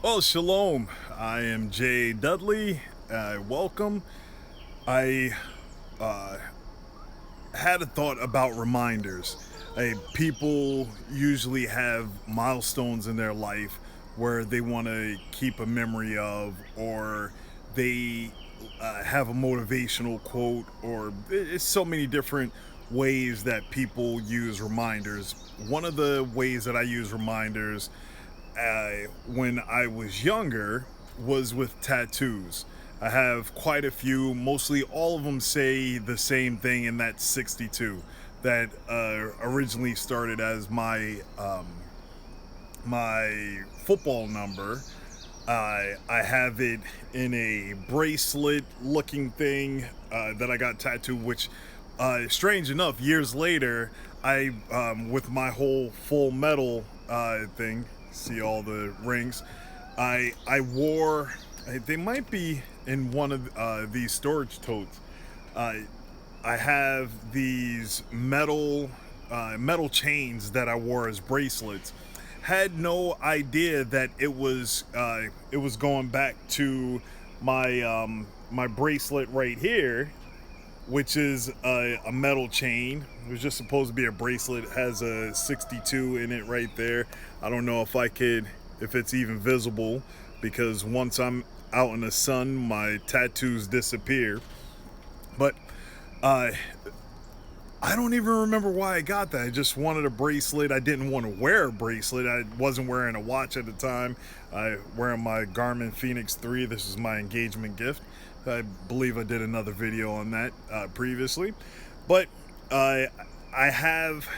Well, shalom. I am Dudley. Welcome. I uh, had a thought about reminders. People usually have milestones in their life where they want to keep a memory of, or they have a motivational quote, or it's so many different ways that people use reminders. One of the ways that I use reminders when I was younger was with tattoos. I have quite a few. Mostly all of them say the same thing, and that's 62. That originally started as my football number. I have it in a bracelet looking thing that I got tattooed, which, strange enough, years later, with my whole full metal thing, see all the rings, I wore, they might be in one of these storage totes. Uh, I have these metal chains that I wore as bracelets. Had no idea that it was going back to my bracelet right here, which is a metal chain. It was just supposed to be a bracelet. It has a 62 in it right there. I don't know if it's even visible, because once I'm out in the sun, my tattoos disappear. But uh, I don't even remember why I got that. I just wanted a bracelet. I didn't want to wear a bracelet. I wasn't wearing a watch at the time. I wearing my Garmin Phoenix 3. This is my engagement gift. I believe I did another video on that previously. But I have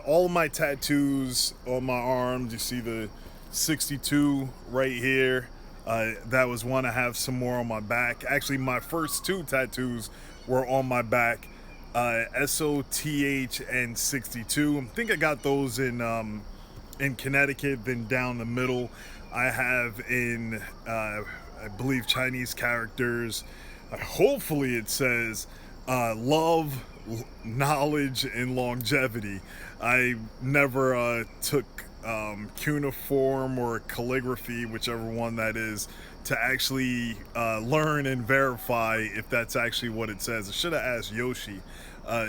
all of my tattoos on my arms. You see the 62 right here. That was one. I have some more on my back. Actually, my first two tattoos were on my back. SOTH and 62. I think I got those in Connecticut. Then down the middle, I have in I believe Chinese characters. Hopefully, it says love, knowledge, and longevity. I never took cuneiform or calligraphy, whichever one that is, to actually learn and verify if that's actually what it says. I should have asked Yoshi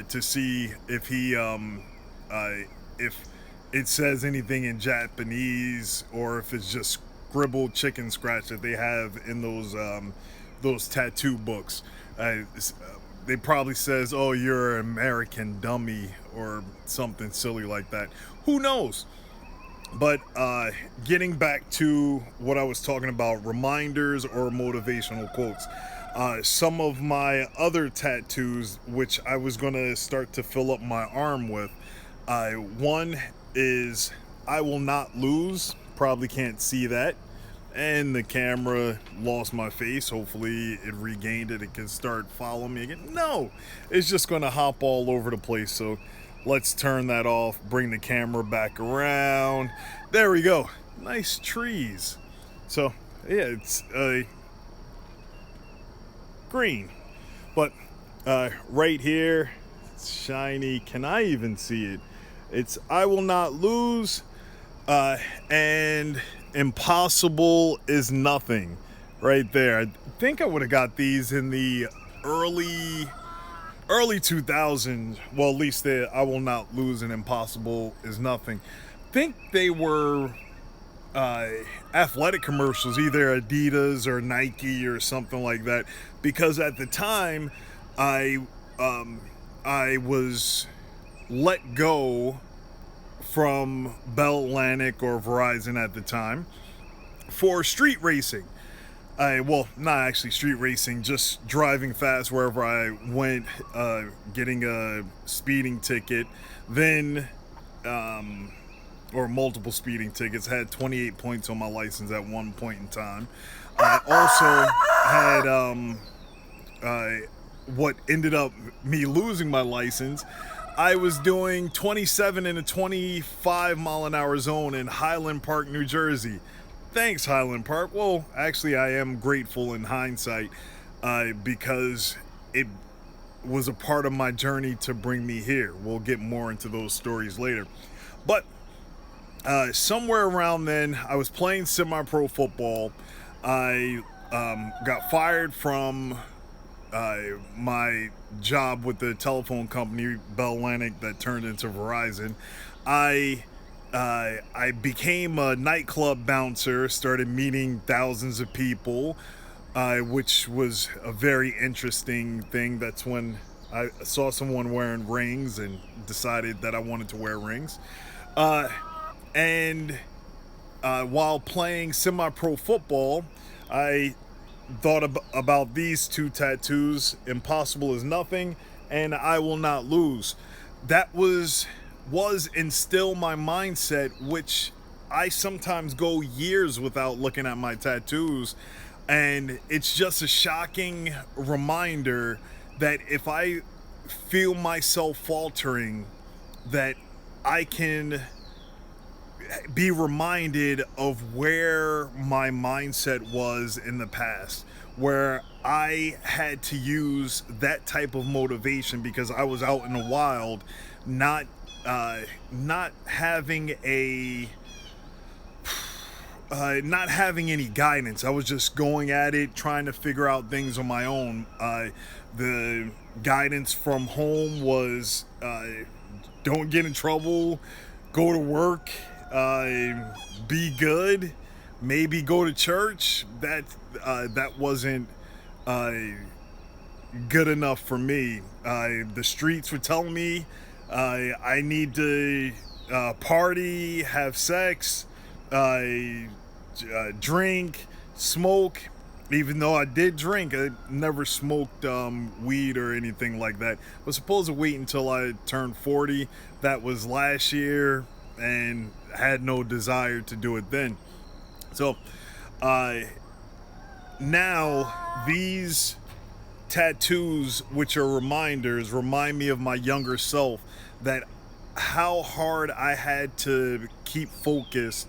to see if it says anything in Japanese, or if it's just scribbled chicken scratch that they have in those tattoo books. They probably says, "Oh, you're an American dummy," or something silly like that. Who knows? But getting back to what I was talking about, reminders or motivational quotes. Some of my other tattoos, which I was going to start to fill up my arm with, one is "I will not lose." Probably can't see that. And the camera lost my face. Hopefully it regained it. It can start following me again. No, it's just going to hop all over the place. So let's turn that off, bring the camera back around. There we go. Nice trees. So, yeah, it's green. But right here, it's shiny. Can I even see it? It's "I will not lose," and "impossible is nothing" right there. I think I would have got these in the early 2000s. Well, at least the "I will not lose" and "impossible is nothing." I think they were athletic commercials, either Adidas or Nike or something like that. Because at the time, I I was let go from Bell Atlantic, or Verizon at the time, for street racing. Well, not actually street racing, just driving fast wherever I went, getting a speeding ticket, then, or multiple speeding tickets. Had 28 points on my license at one point in time. I also had what ended up me losing my license. I was doing 27 in a 25-mile-an-hour zone in Highland Park, New Jersey. Thanks, Highland Park. Well, actually, I am grateful in hindsight, because it was a part of my journey to bring me here. We'll get more into those stories later. But Somewhere around then, I was playing semi-pro football. I got fired from my job with the telephone company Bell Atlantic that turned into Verizon. I I became a nightclub bouncer, started meeting thousands of people, which was a very interesting thing. That's when I saw someone wearing rings and decided that I wanted to wear rings. Uh, and While playing semi pro football, I thought about these two tattoos: impossible is nothing and I will not lose. That was and still my mindset, which I sometimes go years without looking at my tattoos, and it's just a shocking reminder that if I feel myself faltering, that I can be reminded of where my mindset was in the past, where I had to use that type of motivation because I was out in the wild, not not having not having any guidance. I was just going at it, trying to figure out things on my own. The guidance from home was don't get in trouble, go to work, be good, maybe go to church. That wasn't good enough for me. The streets were telling me I need to party, have sex, drink, smoke. Even though I did drink, I never smoked weed or anything like that. I was supposed to wait until I turned 40. That was last year, and had no desire to do it then. So now these tattoos, which are reminders, remind me of my younger self, that how hard I had to keep focused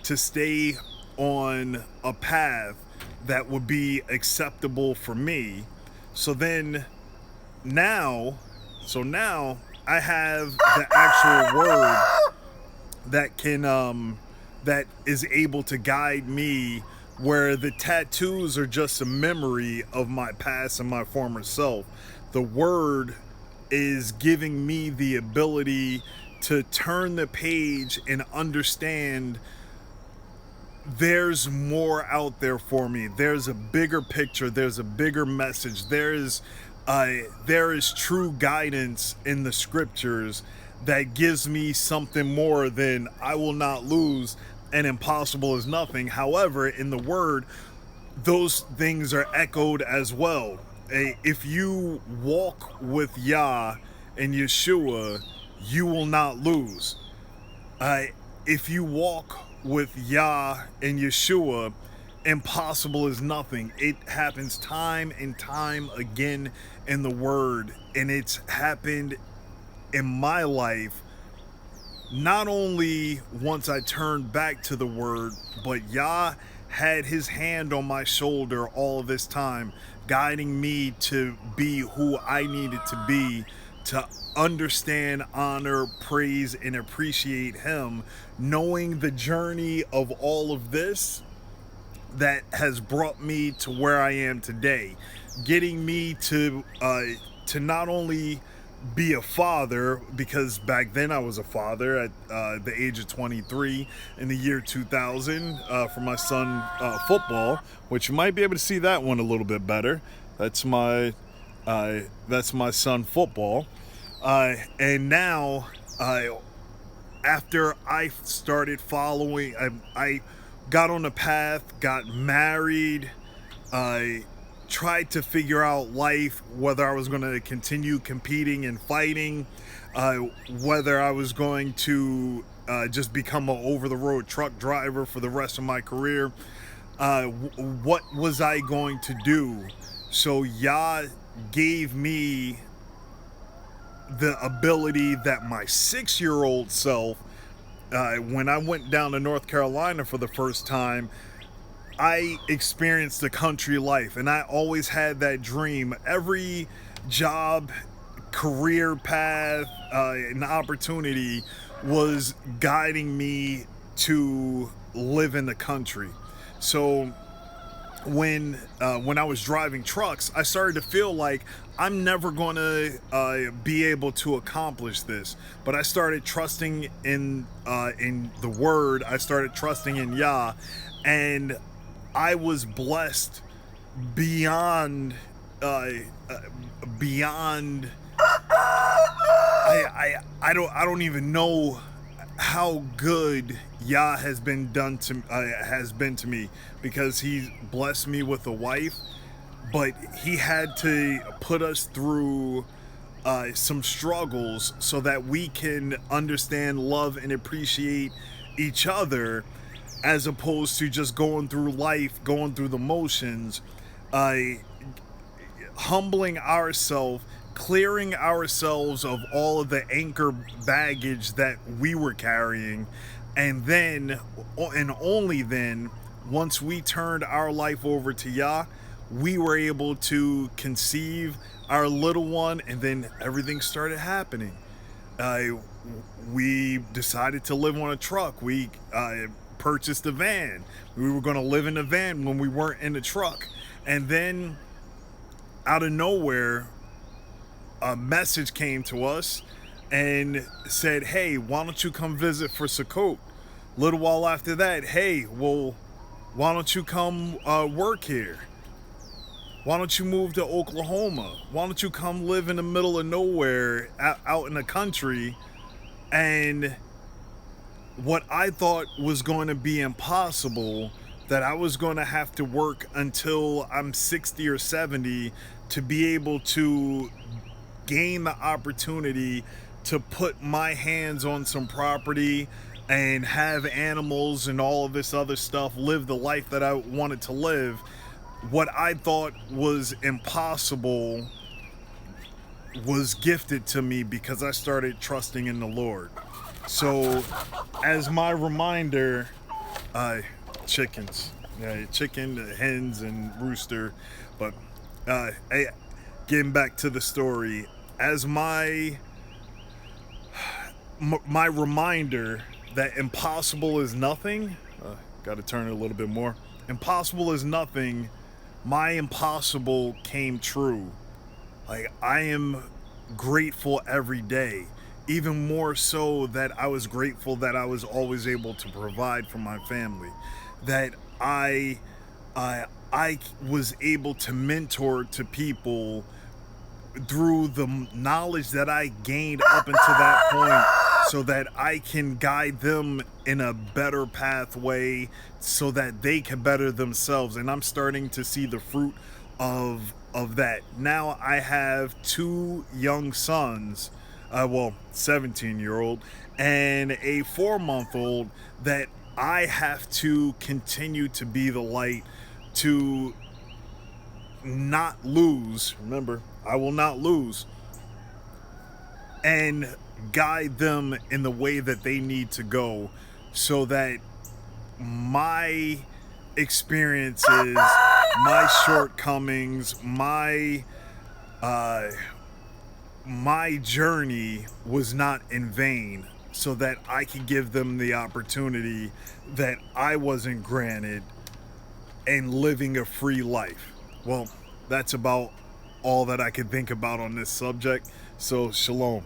to stay on a path that would be acceptable for me. So then now, now I have the actual word that can that is able to guide me, where the tattoos are just a memory of my past and my former self. The word is giving me the ability to turn the page and understand there's more out there for me. There's a bigger picture. There's a bigger message. There is true guidance in the scriptures that gives me something more than I will not lose and impossible is nothing. However, in the word, those things are echoed as well. If you walk with Yah and Yeshua, you will not lose. If you walk with Yah and Yeshua, impossible is nothing. It happens time and time again in the word, and it's happened in my life. Not only once I turned back to the word, but Yah had his hand on my shoulder all this time, guiding me to be who I needed to be, to understand, honor, praise, and appreciate him, knowing the journey of all of this that has brought me to where I am today, getting me to not only be a father, because back then I was a father at the age of 23 in the year 2000 for my son football, which you might be able to see that one a little bit better. That's my son football, and now after I started following, I got on the path, got married, I tried to figure out life, whether I was going to continue competing and fighting, whether I was going to just become an over-the-road truck driver for the rest of my career. What was I going to do? So Yah gave me the ability that my 6-year-old self, when I went down to North Carolina for the first time, I experienced the country life, and I always had that dream. Every job, career path, and opportunity was guiding me to live in the country. So when I was driving trucks, I started to feel like I'm never going to be able to accomplish this. But I started trusting in the Word. I started trusting in Yah, and I was blessed beyond uh, uh, beyond. I don't even know how good Yah has been to me, because He blessed me with a wife, but He had to put us through some struggles so that we can understand, love, and appreciate each other, as opposed to just going through life, going through the motions, uh, humbling ourselves, clearing ourselves of all of the anchor baggage that we were carrying, and then, and only then, once we turned our life over to Yah, we were able to conceive our little one, and then everything started happening. Uh, we decided to live on a truck. We purchased a van. We were going to live in a van when we weren't in the truck. And then, out of nowhere, a message came to us and said, "Hey, why don't you come visit for Sukkot?" A little while after that, "Hey, well, why don't you come work here? Why don't you move to Oklahoma? Why don't you come live in the middle of nowhere, out in the country?" And what I thought was going to be impossible, that I was going to have to work until I'm 60 or 70 to be able to gain the opportunity to put my hands on some property and have animals and all of this other stuff, live the life that I wanted to live. What I thought was impossible was gifted to me because I started trusting in the Lord. So, as my reminder, chickens, chicken, hens, and rooster. But getting back to the story, as my reminder that impossible is nothing. Got to turn it a little bit more. Impossible is nothing. My impossible came true. Like, I am grateful every day. Even more so that I was grateful that I was always able to provide for my family. That I was able to mentor to people through the knowledge that I gained up until that point, so that I can guide them in a better pathway so that they can better themselves. And I'm starting to see the fruit of that. Now I have two young sons, 17-year-old and a 4-month-old, that I have to continue to be the light, to not lose. Remember, I will not lose, and guide them in the way that they need to go, so that my experiences, my shortcomings, my journey was not in vain, so that I could give them the opportunity that I wasn't granted, and living a free life. Well, that's about all that I could think about on this subject. So, shalom.